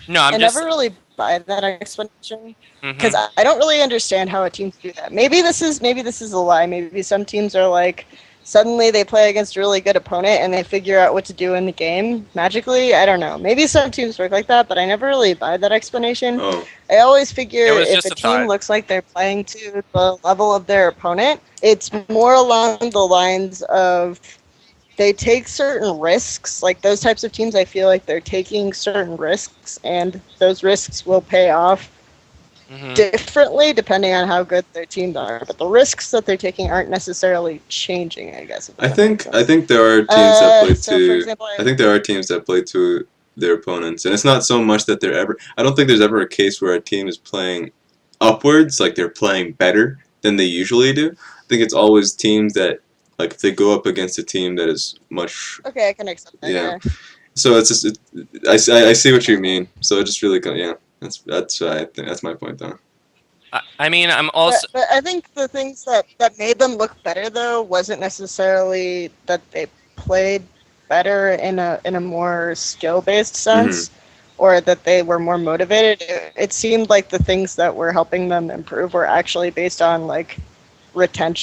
No, I'm I just. never really buy that explanation because Mm-hmm. I don't really understand how a team can do that. Maybe this is a lie. Maybe some teams are like suddenly they play against a really good opponent and they figure out what to do in the game magically. I don't know. Maybe some teams work like that, but I never really buy that explanation. Oh, I always figure It was if just a a team thought. looks like they're playing to the level of their opponent, it's more along the lines of they take certain risks. Like those types of teams, I feel like they're taking certain risks, and those risks will pay off Mm-hmm. differently depending on how good their teams are. But the risks that they're taking aren't necessarily changing, I guess. If I that makes think I sense. think there are teams that play So for to. example, I think there are teams that play to their opponents, and it's not so much that they're ever. I don't think there's ever a case where a team is playing upwards, like they're playing better than they usually do. I think it's always teams that, like, if they go up against a team that is much. okay, I can accept that. Yeah. Yeah. So it's just. I see what you mean. So it just really yeah. That's I think that's my point though. I mean, I'm But, also. but I think the things that made them look better though wasn't necessarily that they played better in a more skill based Hmm. sense or that they were more motivated. It seemed like the things that were helping them improve were actually based on like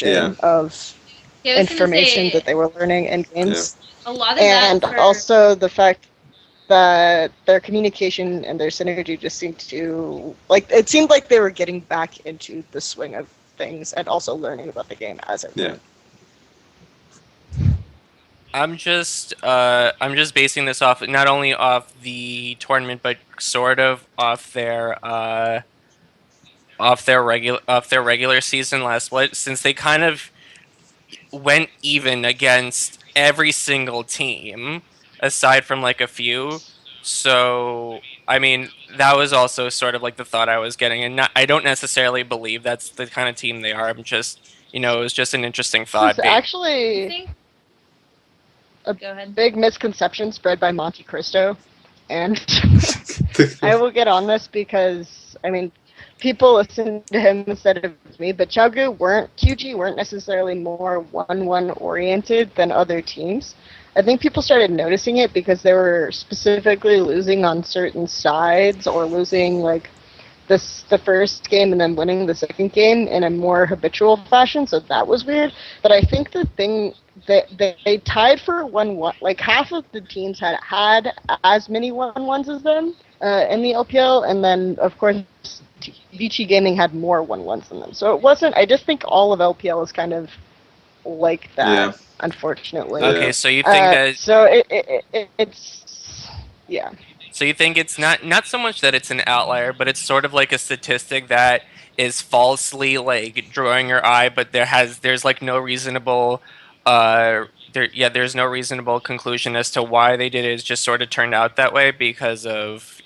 Yeah. retention of Yeah, I was gonna information that say they were learning in Yeah. games. a lot of that And for also the fact that their communication and their synergy just seemed to like it seemed like they were getting back into the swing of things and also learning about the game as it Yeah. went. I'm just basing this off not only off the tournament but sort of off their regular season last split, since they kind of went even against every single team aside from like a few. So I mean, that was also sort of like the thought I was getting, and I don't necessarily believe that's the kind of team they are. I'm just, it was just an interesting This is thought. I actually think a go ahead. big misconception spread by Monte Cristo, and I will get on this because I mean people listen to him instead of me, but QG weren't necessarily more 1-1 oriented than other teams. I think people started noticing it because they were specifically losing on certain sides or losing like the first game and then winning the second game in a more habitual fashion. So that was weird. But I think the thing that they tied for 1-1, like half of the teams had as many 1-1s as them in the LPL, and then of course Vici Gaming had more 1-1s than them. So it wasn't. I just think all of LPL is kind of like Yeah. that, unfortunately. Okay, so you think that So it's yeah. So you think it's not so much that it's an outlier, but it's sort of like a statistic that is falsely like drawing your eye, but there's like no reasonable there's no reasonable conclusion as to why they did it. It's just sort of turned out that way because of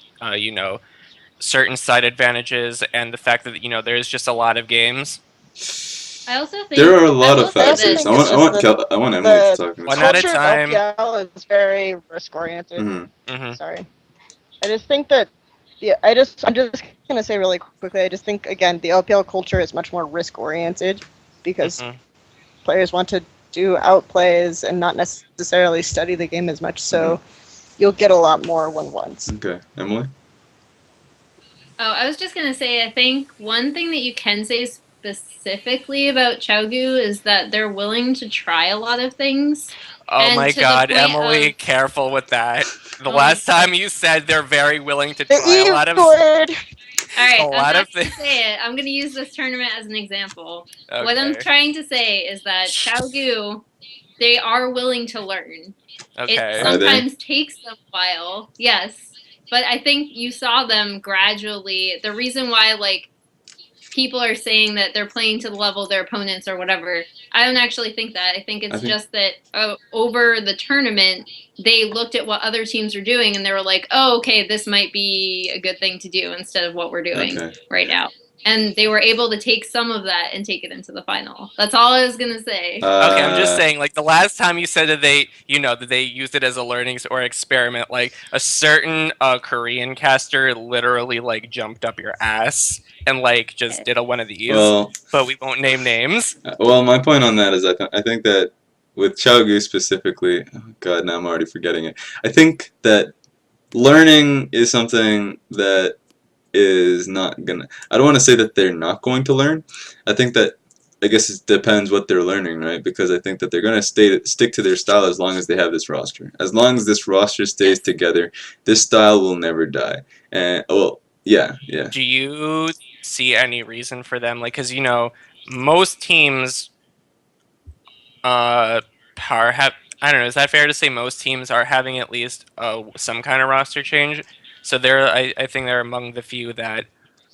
certain side advantages and the fact that there's just a lot of games. I also think There are a I lot will of say I also factors. this. think it's just I want Emily to the talk. One at a culture of time. LPL is very risk oriented. Hmm. Hmm. Sorry. I just think that I'm just gonna say really quickly, I just think again the LPL culture is much more risk oriented because Hmm. players want to do outplays and not necessarily study the game as much, so you'll get a lot more 1-1s. Okay, Emily. Oh, I was just gonna say, I think one thing that you can say specifically about Qiao is that they're willing to try a lot of things, Oh and my to the God, point Emily, of careful with that. The oh my last God. time you said they're very willing to The try a E lot of word. All right, a I'm lot not of gonna things. say it. I'm gonna use this tournament as an example. What I'm Okay. trying to say is that Qiao, they are willing to learn. It Okay. Are they? sometimes takes them a while, yes, but I think you saw them gradually. The reason why, like, people are saying that they're playing to the level of their opponents or whatever. I don't actually think that. I think it's just that over the tournament, they looked at what other teams were doing and they were like, oh, okay, this might be a good thing to do instead of what we're doing right now. And they were able to take some of that and take it into the final. That's all I was gonna say. Okay, I'm just saying, like, the last time you said that they used it as a learning or experiment, like, a certain Korean caster literally, like, jumped up your ass and, like, just did one of these. Well, but we won't name names. Well, my point on that is I think that with Qiao specifically, oh God, now I'm already forgetting it. I think that learning is something that is not gonna. I don't want to say that they're not going to learn. I think that I guess it depends what they're learning, right? Because I think that they're gonna stick to their style as long as they have this roster. As long as this roster stays together, this style will never die. And well, yeah. Do you see any reason for them? Like, because most teams, I don't know. Is that fair to say most teams are having at least some kind of roster change? So I think they're among the few that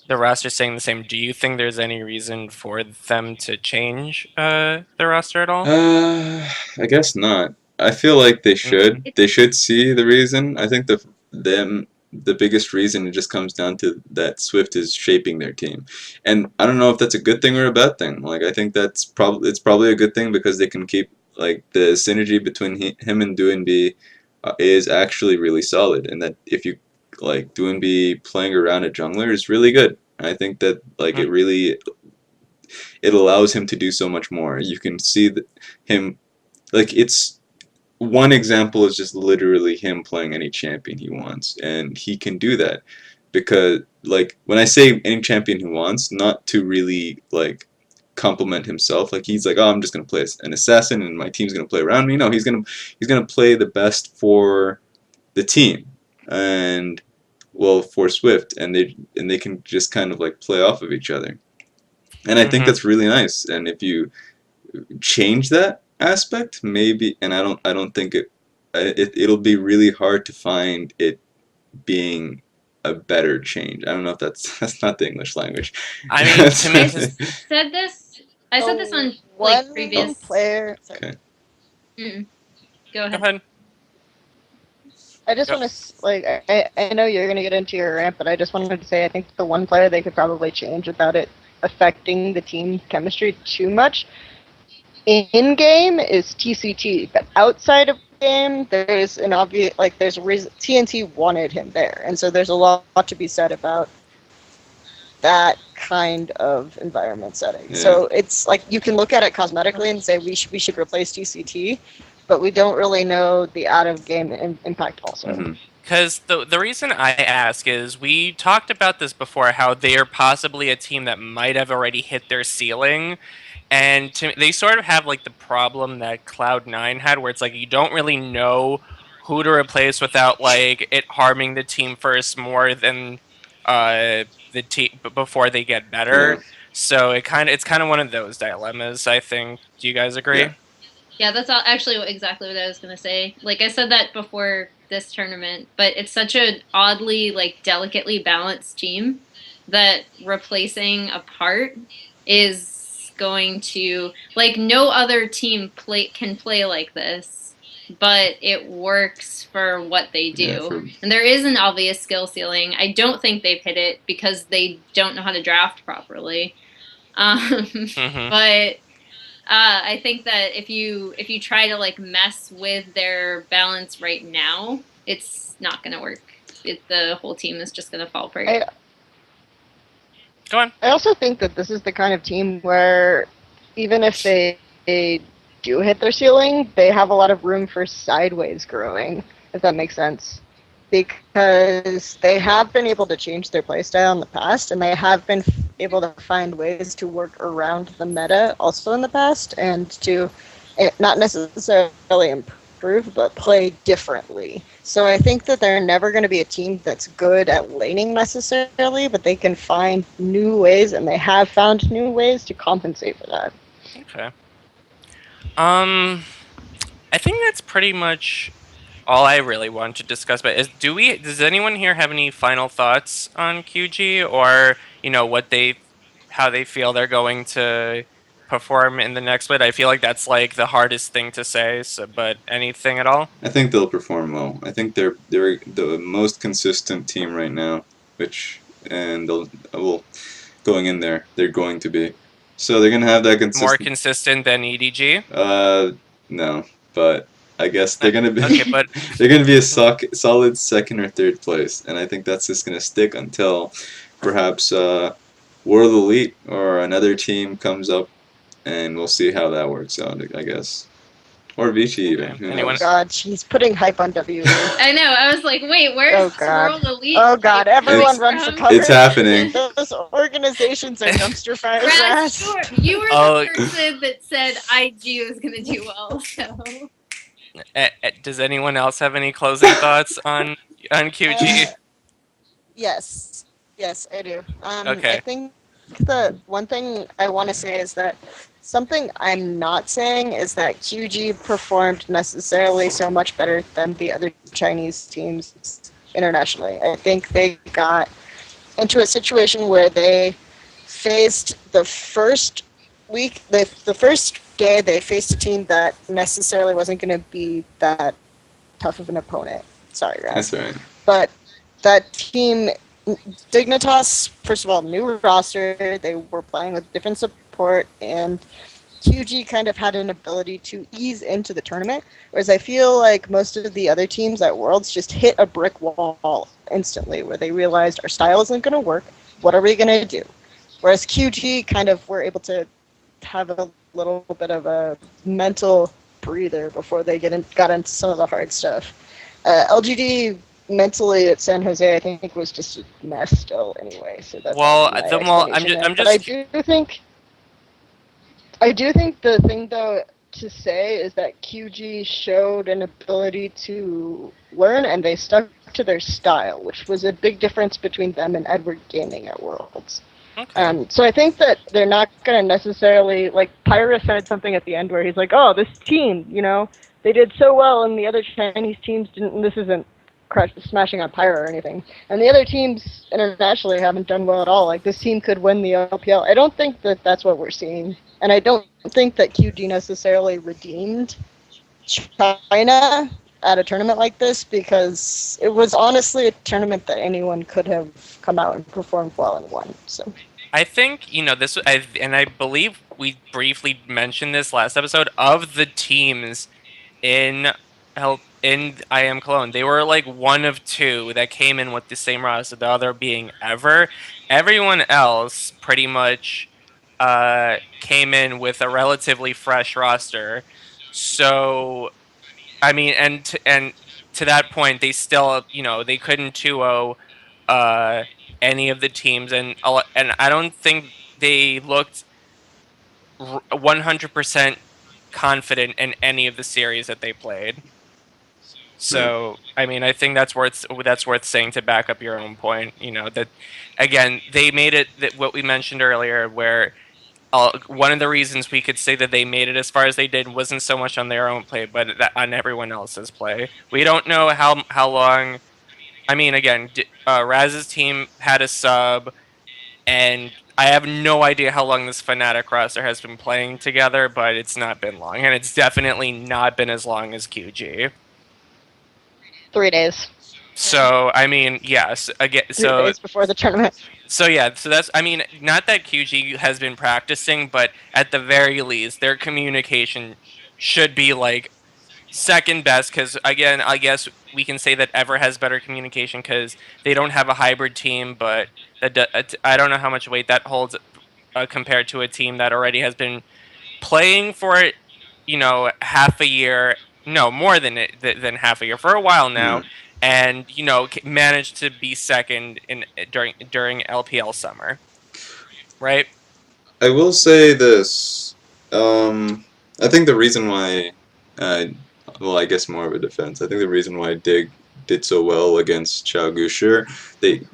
the roster's staying the same. Do you think there's any reason for them to change their roster at all? I guess not. I feel like they should. They should see the reason. I think the biggest reason it just comes down to that Swift is shaping their team, and I don't know if that's a good thing or a bad thing. Like I think it's probably a good thing because they can keep like the synergy between him and Doinb is actually really solid, and that if you like Doinb playing around a jungler is really good. I think that like it allows him to do so much more. You can see that him like it's one example is just literally him playing any champion he wants, and he can do that because like when I say any champion he wants, not to really like compliment himself. Like he's like, oh, I'm just gonna play an assassin, and my team's gonna play around me. No, he's gonna play the best for the team, and well for Swift, and they can just kind of like play off of each other. And I think that's really nice. And if you change that aspect, maybe, and I don't think it'll be really hard to find it being a better change. I don't know if that's not the English language. I mean, to me, I said this on one previous player. Okay. Go ahead. Go ahead. I just want to I know you're gonna get into your rant, but I just wanted to say I think the one player they could probably change without it affecting the team chemistry too much in game is TCT, but outside of game there's an obvious there's a reason TNT wanted him there, and so there's a lot to be said about that kind of environment setting. Yeah. So it's like you can look at it cosmetically and say we should replace TCT, but we don't really know the out of game impact also. Because the reason I ask is we talked about this before, how they are possibly a team that might have already hit their ceiling, and they sort of have like the problem that Cloud9 had, where it's like you don't really know who to replace without like it harming the team first more than the team before they get better. Yeah. So it's kind of one of those dilemmas, I think. Do you guys agree? Yeah, that's actually exactly what I was going to say. Like I said that before this tournament, but it's such an oddly, delicately balanced team that replacing a part is going to, no other team can play like this, but it works for what they do. Yeah, and there is an obvious skill ceiling. I don't think they've hit it because they don't know how to draft properly. But I think that if you try to mess with their balance right now, it's not going to work. The whole team is just going to fall apart. Go on. I also think that this is the kind of team where even if they do hit their ceiling, they have a lot of room for sideways growing, if that makes sense. Because they have been able to change their playstyle in the past, and they have been able to find ways to work around the meta also in the past, and to not necessarily improve, but play differently. So I think that they're never going to be a team that's good at laning necessarily, but they can find new ways, and they have found new ways to compensate for that. Okay. I think that's pretty much all I really want to discuss. But does anyone here have any final thoughts on QG, or what they they feel they're going to perform in the next split. I feel like that's like the hardest thing to say. So, but anything at all? I think they'll perform well. I think they're the most consistent team right now, and they'll well going in there they're going to be. So they're gonna have that More consistent. consistent than EDG. No, but I guess they're gonna be Okay, but they're gonna be a solid second or third place, and I think that's just gonna stick until perhaps World Elite or another team comes up, and we'll see how that works out. I guess, or Vichy even. Okay. Who Anyone- knows? God, she's putting hype on W. I know. I was like, wait, where's Oh, God. World Elite? Oh God, everyone runs the cover. It's happening. Those organizations are dumpster fires. Raz, Raz. you were Oh. the person that said IG was going to do well. So Does anyone else have any closing thoughts on QG? Yes, I do. Okay. I think the one thing I want to say is that something I'm not saying is that QG performed necessarily so much better than the other Chinese teams internationally. I think they got into a situation where they faced the first week, the first day they faced a team that necessarily wasn't going to be that tough of an opponent. Sorry, Raz. That's right. But that team, Dignitas, first of all, new roster. They were playing with different support, and QG kind of had an ability to ease into the tournament. Whereas I feel like most of the other teams at Worlds just hit a brick wall instantly, where they realized our style isn't going to work. What are we going to do? Whereas QG kind of were able to have a little bit of a mental breather before they got into some of the hard stuff. LGD mentally at San Jose, I think, was just a mess still anyway. So that's I'm But I do think the thing though to say is that QG showed an ability to learn, and they stuck to their style, which was a big difference between them and Edward Gaming at Worlds. Okay. So I think that they're not going to necessarily, like, Pyra said something at the end where he's like, oh, this team, they did so well and the other Chinese teams didn't, and this isn't smashing on Pyra or anything, and the other teams internationally haven't done well at all. Like, this team could win the LPL. I don't think that that's what we're seeing, and I don't think that QG necessarily redeemed China at a tournament like this, because it was honestly a tournament that anyone could have come out and performed well and won. So I think this, and I believe we briefly mentioned this last episode, of the teams in IEM Cologne. They were like one of two that came in with the same roster, the other being Ever. Everyone else pretty much came in with a relatively fresh roster. So, I mean, and to that point, they still, they couldn't 2-0 any of the teams, and I don't think they looked 100% confident in any of the series that they played. So, I mean, I think that's worth saying to back up your own point. That again, they made it, that what we mentioned earlier, where one of the reasons we could say that they made it as far as they did wasn't so much on their own play, but on everyone else's play. We don't know how long. I mean, again, Raz's team had a sub, and I have no idea how long this Fnatic roster has been playing together, but it's not been long, and it's definitely not been as long as QG. 3 days. So, I mean, yes, again, 3 days before the tournament. So yeah, so that's, I mean, not that QG has been practicing, but at the very least, their communication should be like second best, because again, I guess we can say that Ever has better communication because they don't have a hybrid team, but I don't know how much weight that holds compared to a team that already has been playing for, half a year, no, more than half a year, for a while now, and managed to be second during LPL summer, right? I will say this. I think the reason why, well, I guess more of a defense. I think the reason why Dig did so well against Qiao Gusher, it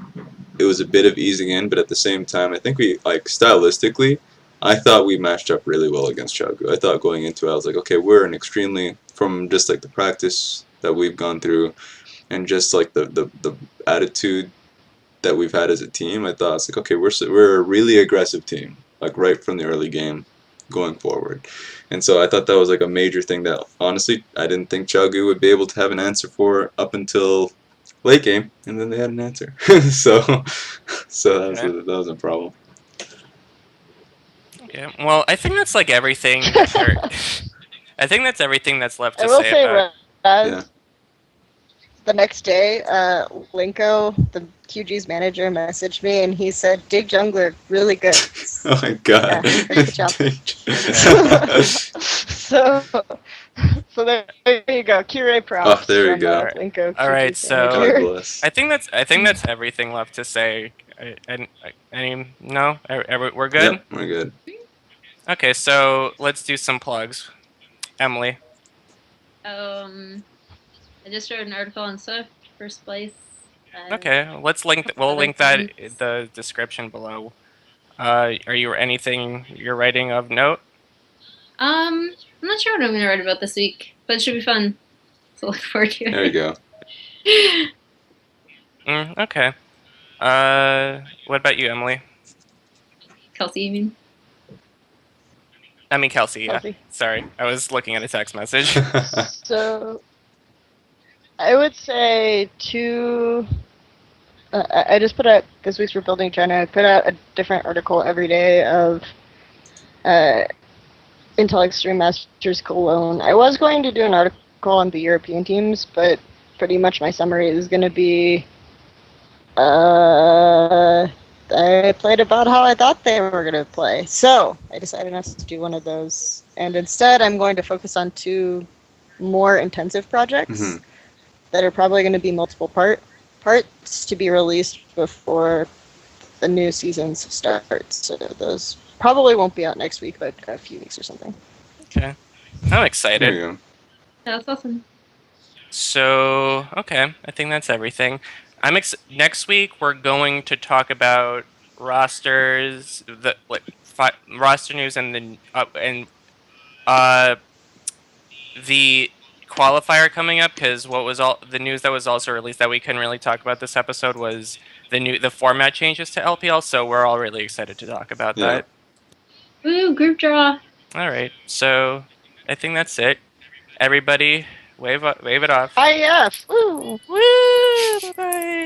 was a bit of easing in, but at the same time, I think we, like, stylistically, I thought we matched up really well against Qiao Gu. I thought going into it, I was like, okay, we're an extremely, from just like the practice that we've gone through, and just like the attitude that we've had as a team, I thought it's like, okay, we're a really aggressive team, like right from the early game going forward. And so I thought that was like a major thing that honestly I didn't think Qiao would be able to have an answer for up until late game, and then they had an answer. so that was a problem. Okay. Well, I think that's like everything. I think that's everything that's left to I will say say, about. Yeah. the next day, Linko, the QG's manager, messaged me and he said, "Dig jungler, really good." Oh my god. Yeah, good job. So there you go. Cure props. Oh, there you from, go. Linko, All right, QG's so- God manager. bless. I think that's everything left to say. No, we're good. Yep, we're good. Okay, so let's do some plugs. Emily. I just wrote an article on Swift, first place. Okay, let's link. We'll Other link that in things. the description below. Are you anything you're writing of note? I'm not sure what I'm gonna write about this week, but it should be fun. So look forward to it. There you go. Okay. What about you, Emily? Kelsey, you mean? I mean Kelsey. Yeah. Kelsey. Sorry, I was looking at a text message. So I would say I just put out this week's Rebuilding China. I put out a different article every day of Intel Extreme Masters Cologne. I was going to do an article on the European teams, but pretty much my summary is going to be I played about how I thought they were going to play. So I decided not to do one of those. And instead, I'm going to focus on 2 more intensive projects Mhm. that are probably going to be multiple parts to be released before the new seasons start. So those probably won't be out next week, but a few weeks or something. Okay, I'm There excited. you go. That's awesome. So, okay, I think that's everything. Next week we're going to talk about rosters, roster news, and the qualifier coming up. Because what was all the news that was also released that we couldn't really talk about this episode was the format changes to LPL. So we're all really excited to talk about Yeah. that. Woo, group draw. All right, so I think that's it. Everybody, wave it off. IEF! Woo! Woo! Bye bye.